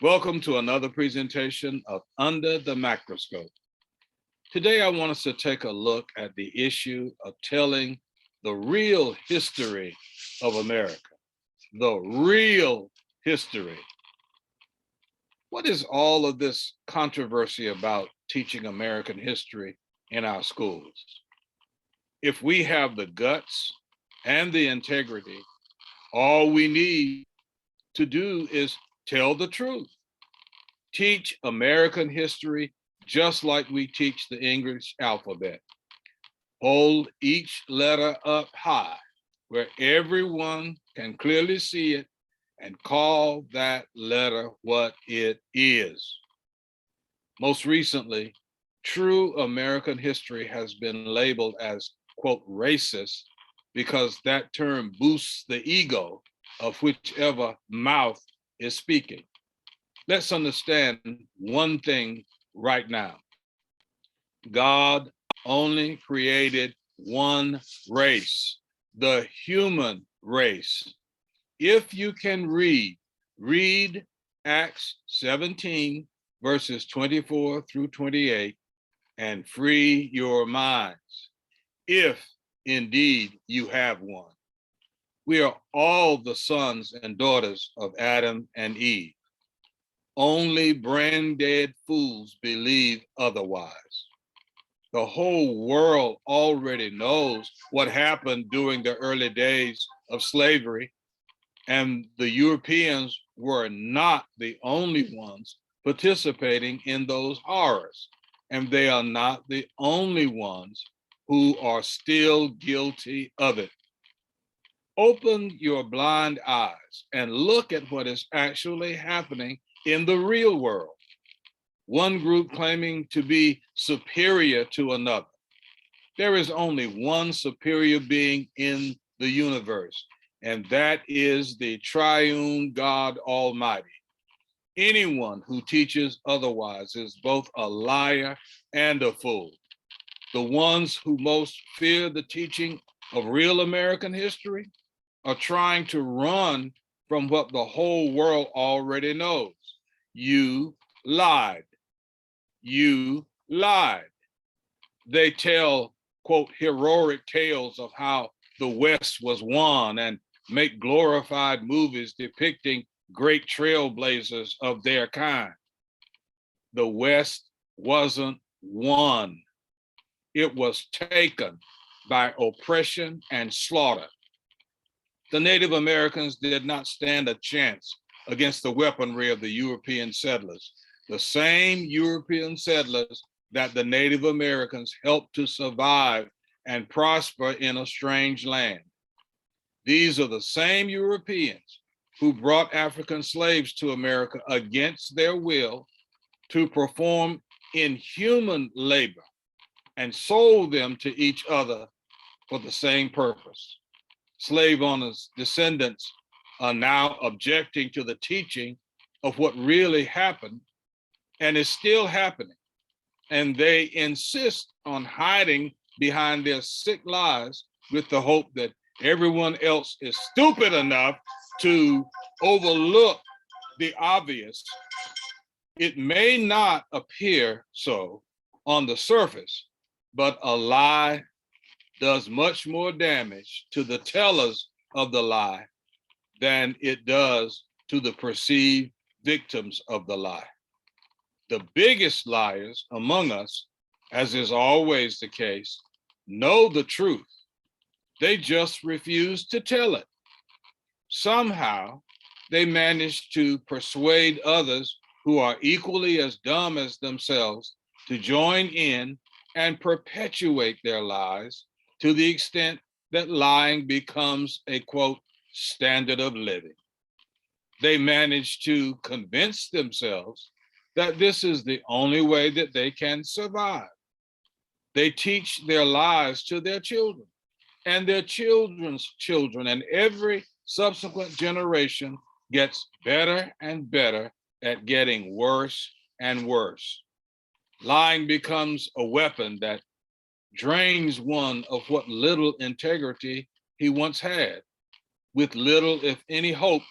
Welcome to another presentation of Under the Macroscope. Today, I want us to take a look at the issue of telling the real history of America, the real history. What is all of this controversy about teaching American history in our schools? If we have the guts and the integrity, all we need to do is tell the truth. Teach American history just like we teach the English alphabet. Hold each letter up high where everyone can clearly see it and call that letter what it is. Most recently, true American history has been labeled as, quote, racist because that term boosts the ego of whichever mouth is speaking. Let's understand one thing right now. God only created one race, the human race. If you can read Acts 17, verses 24 through 28, and free your minds, if indeed you have one. We are all the sons and daughters of Adam and Eve. Only brain dead fools believe otherwise. The whole world already knows what happened during the early days of slavery, and the Europeans were not the only ones participating in those horrors, and they are not the only ones who are still guilty of it. Open your blind eyes and look at what is actually happening in the real world. One group claiming to be superior to another. There is only one superior being in the universe, and that is the triune God Almighty. Anyone who teaches otherwise is both a liar and a fool. The ones who most fear the teaching of real American history are trying to run from what the whole world already knows. You lied. You lied. They tell, quote, heroic tales of how the West was won and make glorified movies depicting great trailblazers of their kind. The West wasn't won. It was taken by oppression and slaughter. The Native Americans did not stand a chance against the weaponry of the European settlers, the same European settlers that the Native Americans helped to survive and prosper in a strange land. These are the same Europeans who brought African slaves to America against their will to perform inhuman labor and sold them to each other for the same purpose. Slave owners' descendants are now objecting to the teaching of what really happened and is still happening. And they insist on hiding behind their sick lies with the hope that everyone else is stupid enough to overlook the obvious. It may not appear so on the surface, but a lie does much more damage to the tellers of the lie than it does to the perceived victims of the lie. The biggest liars among us, as is always the case, know the truth. They just refuse to tell it. Somehow, they manage to persuade others who are equally as dumb as themselves to join in and perpetuate their lies to the extent that lying becomes a, quote, standard of living. They manage to convince themselves that this is the only way that they can survive. They teach their lies to their children and their children's children, and every subsequent generation gets better and better at getting worse and worse. Lying becomes a weapon that drains one of what little integrity he once had, with little, if any, hope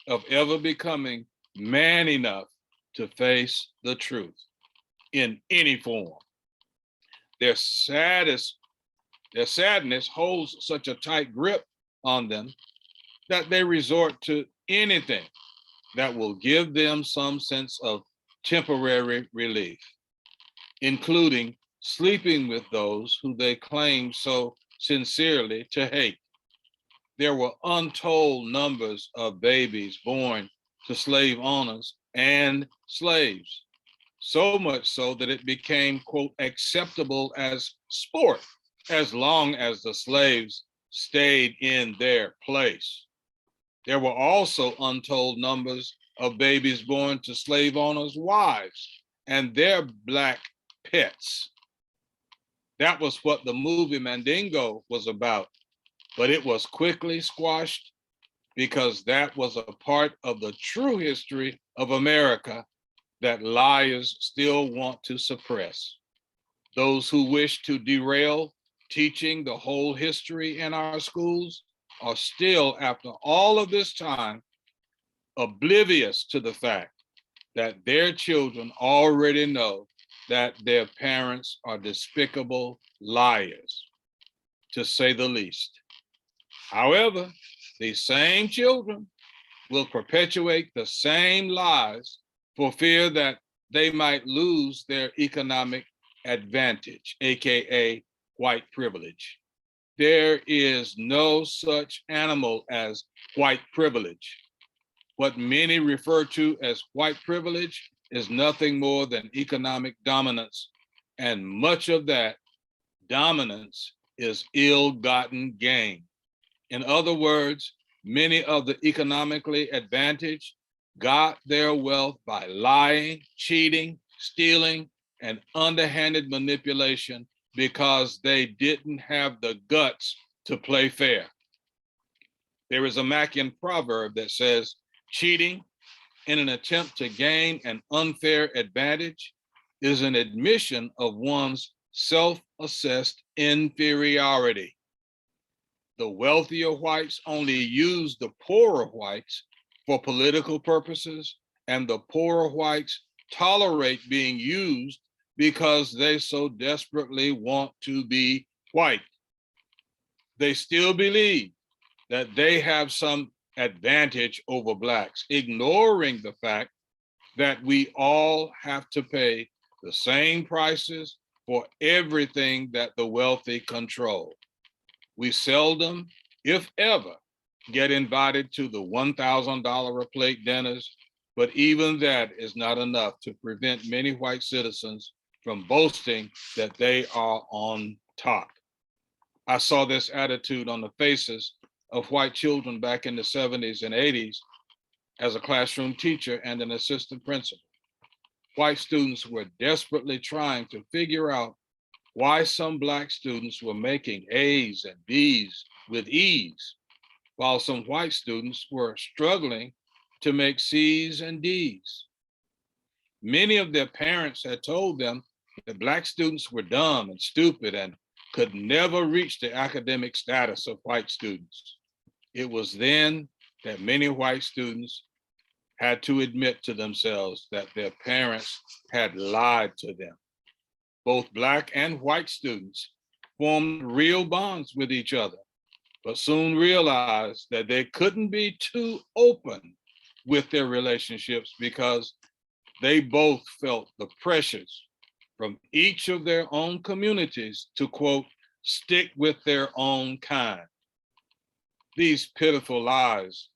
of ever becoming man enough to face the truth in any form. Their sadness holds such a tight grip on them that they resort to anything that will give them some sense of temporary relief, including sleeping with those who they claim so sincerely to hate. There were untold numbers of babies born to slave owners and slaves, so much so that it became, quote, acceptable as sport, as long as the slaves stayed in their place. There were also untold numbers of babies born to slave owners' wives and their Black pets. That was what the movie Mandingo was about, but it was quickly squashed because that was a part of the true history of America that liars still want to suppress. Those who wish to derail teaching the whole history in our schools are still, after all of this time, oblivious to the fact that their children already know that their parents are despicable liars, to say the least. However, these same children will perpetuate the same lies for fear that they might lose their economic advantage, AKA white privilege. There is no such animal as white privilege. What many refer to as white privilege is nothing more than economic dominance, and much of that dominance is ill-gotten gain. In other words, many of the economically advantaged got their wealth by lying, cheating, stealing, and underhanded manipulation because they didn't have the guts to play fair. There is a Mackian proverb that says, cheating in an attempt to gain an unfair advantage is an admission of one's self-assessed inferiority. The wealthier whites only use the poorer whites for political purposes, and the poorer whites tolerate being used because they so desperately want to be white. They still believe that they have some advantage over Blacks, ignoring the fact that we all have to pay the same prices for everything that the wealthy control. We seldom, if ever, get invited to the $1,000 a plate dinners, but even that is not enough to prevent many white citizens from boasting that they are on top. I saw this attitude on the faces of white children back in the 70s and 80s as a classroom teacher and an assistant principal. White students were desperately trying to figure out why some Black students were making A's and B's with ease, while some white students were struggling to make C's and D's. Many of their parents had told them that Black students were dumb and stupid and could never reach the academic status of white students. It was then that many white students had to admit to themselves that their parents had lied to them. Both Black and white students formed real bonds with each other, but soon realized that they couldn't be too open with their relationships because they both felt the pressures from each of their own communities to, quote, stick with their own kind. These pitiful lies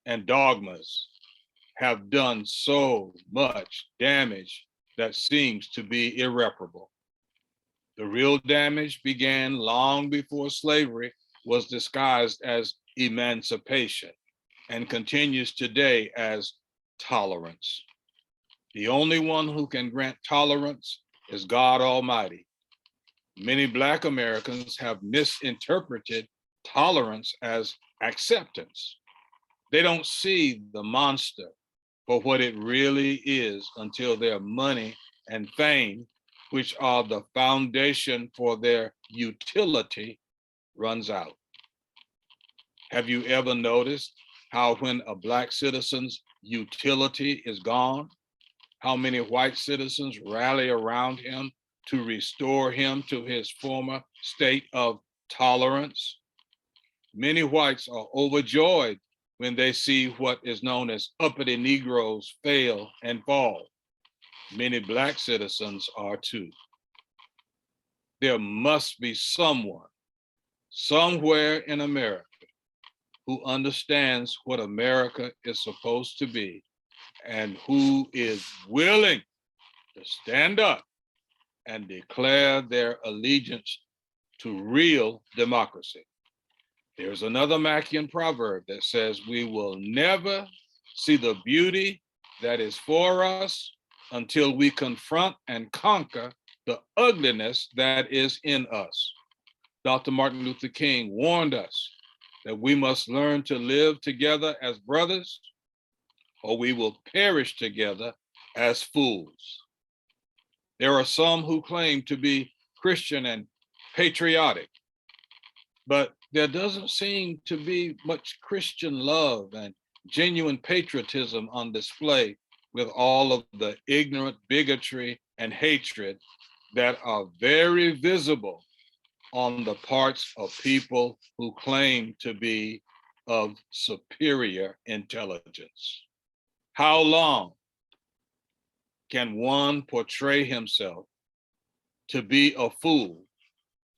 and dogmas have done so much damage that seems to be irreparable. The real damage began long before slavery was disguised as emancipation and continues today as tolerance. The only one who can grant tolerance is God Almighty. Many Black Americans have misinterpreted tolerance as acceptance. They don't see the monster for what it really is until their money and fame, which are the foundation for their utility, runs out. Have you ever noticed how when a Black citizen's utility is gone, how many white citizens rally around him to restore him to his former state of tolerance. Many whites are overjoyed when they see what is known as uppity Negroes fail and fall. Many Black citizens are too. There must be someone, somewhere in America, who understands what America is supposed to be and who is willing to stand up and declare their allegiance to real democracy. There's another Mackian proverb that says, we will never see the beauty that is for us until we confront and conquer the ugliness that is in us. Dr. Martin Luther King warned us that we must learn to live together as brothers, or we will perish together as fools. There are some who claim to be Christian and patriotic, but there doesn't seem to be much Christian love and genuine patriotism on display with all of the ignorant bigotry and hatred that are very visible on the parts of people who claim to be of superior intelligence. How long can one portray himself to be a fool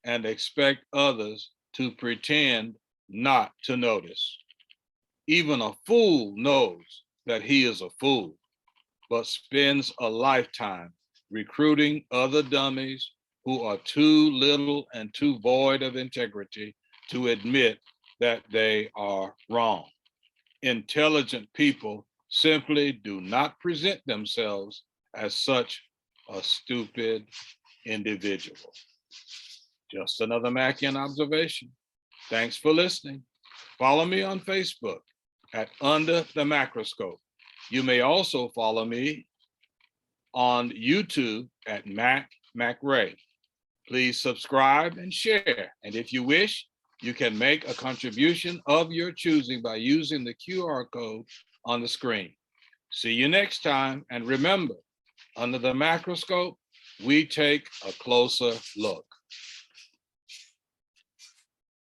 and expect others to pretend not to notice? Even a fool knows that he is a fool, but spends a lifetime recruiting other dummies who are too little and too void of integrity to admit that they are wrong. Intelligent people simply do not present themselves as such a stupid individual. Just another Mackian observation. Thanks for listening. Follow me on Facebook at Under the Mackroscope. You may also follow me on YouTube at Macray. Please subscribe and share. And if you wish, you can make a contribution of your choosing by using the QR code on the screen. See you next time. And remember, under the macroscope, we take a closer look.